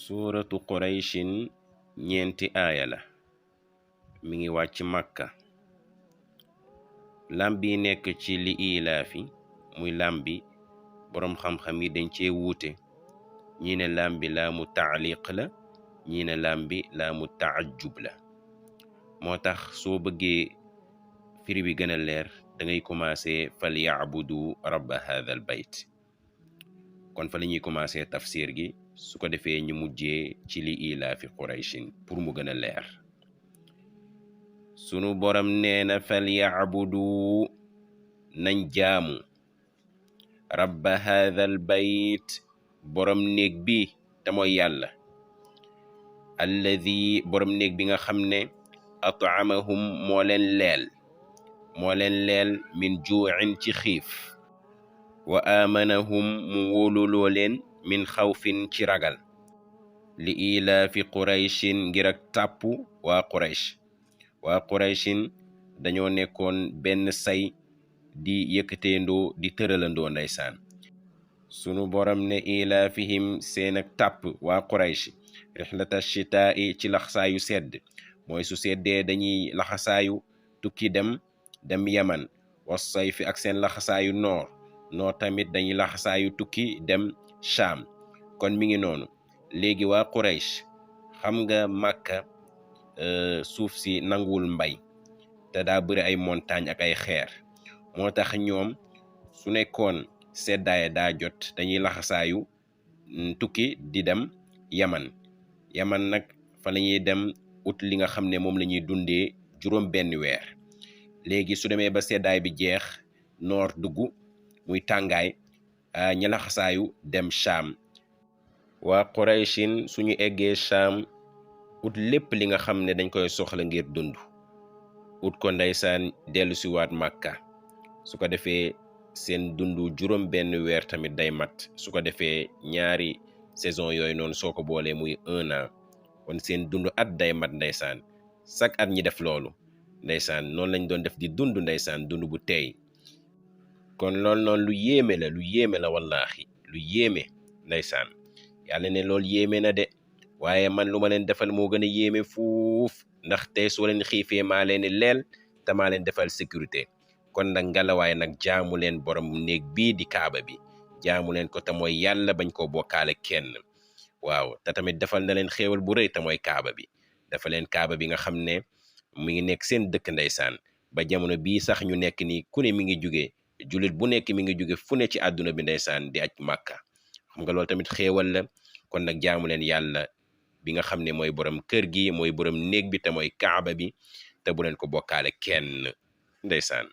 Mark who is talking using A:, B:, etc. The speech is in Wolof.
A: suuratu qurayshin ñeenti aaya la mi ngi wàcc màkka. lam bi nekk ci li ilaafi muy lam bi boroom xam-xam yi dañ cee wuute, ñii ne lam bi laamu taaliq la, ñii ne lam bi laamu taajjub la. moo tax soo bëggee firi bi gën a leer da ngay commencé fal yaabudu rabba hadha al bayt. kon fa la ñuy commencé tafsir gi, su ko defee ñu mujjee ci li ilaafi qurayshin pour mu gën a leer. sunu borom nee na fal yaabudu nañ jaamu rabba hadha al bayt borom néeg bi te mooy yàlla, alladi borom néeg bi nga xam ne at'amahum moo leen leel min juu'in ci xiif, wa amanahum mu wóoluloo leen min xawfin ci ragal. li ilaafi qurayshin ngir ak tàpp waa qurayshin dañoo nekkoon benn say di yëkkateendoo di tëralandoo ndeysaan. sunu borom ne ilaafihim seen ak tàpp waa quraysh rixlata shitaa'i ci laxasaayu sedd, mooy su seddee dañuy laxasaayu tukki dem yaman, was sayfi ak seen laxasaayu noor tamit dañuy laxasaayu tukki dem Shaam. kon mi ngi noonu. léegi waa quraysh xam nga màkka suuf si nanguwul mbay te daa bëri ay montagne ak ay xeer, moo tax ñoom su nekkoon seddaaya daa jot dañuy laxasaayu tukki di dem yaman nag fa la ñuy dem ut li nga xam ne moom la ñuy dundee juróom benn weer. léegi su demee ba seddaay bi jeex, noor dugg muy tàngaay, ña laxasaayu dem Shaam. waa qurayshin suñu eggee Shaam ut lépp li nga xam ne dañ koy soxla ngir dund, ut ko ndeysaan dellu si waat màkka. su ko defee seen dundu juróom benn weer tamit day mat, su ko defee ñaari saison yooyu noonu soo ko boolee muy 1 an, kon seen dund at day mat ndeysaan. chaque at ñi def loolu ndeysaan, noonu lañ doon def di dund ndeysaan, dund bu teey. kon loolu noonu lu yéeme la wallaahi, lu yéeme ndeysaan. yàlla ne loolu yéeme na de, waaye man lu ma leen defal moo gën a yéeme fuuf, ndax tey soo leen xiifee maa leen leel te maa leen defal sécurité. kon nag ngalawaay nag jaamu leen borom néeg bii di kaaba bi, jaamu leen ko te mooy yàlla, bañ koo bokkaale kenn. waaw te tamit defal na leen xéewal bu rëy te mooy kaaba bi, dafa leen kaaba bi nga xam ne mu ngi nekk seen dëkk ndeysaan. ba jamono bii sax ñu nekk ni ku ne mi ngi jóge, jullit bu nekk mi ngi jóge fu ne ci àdduna bi ndeysaan di aj màkka. xam nga loolu tamit xéewal la. kon nag jaamu leen yàlla bi nga xam ne mooy borom kër gi, mooy borom néeg bi te mooy kaaba bi, te bu leen ko bokkaale kenn ndeysaan.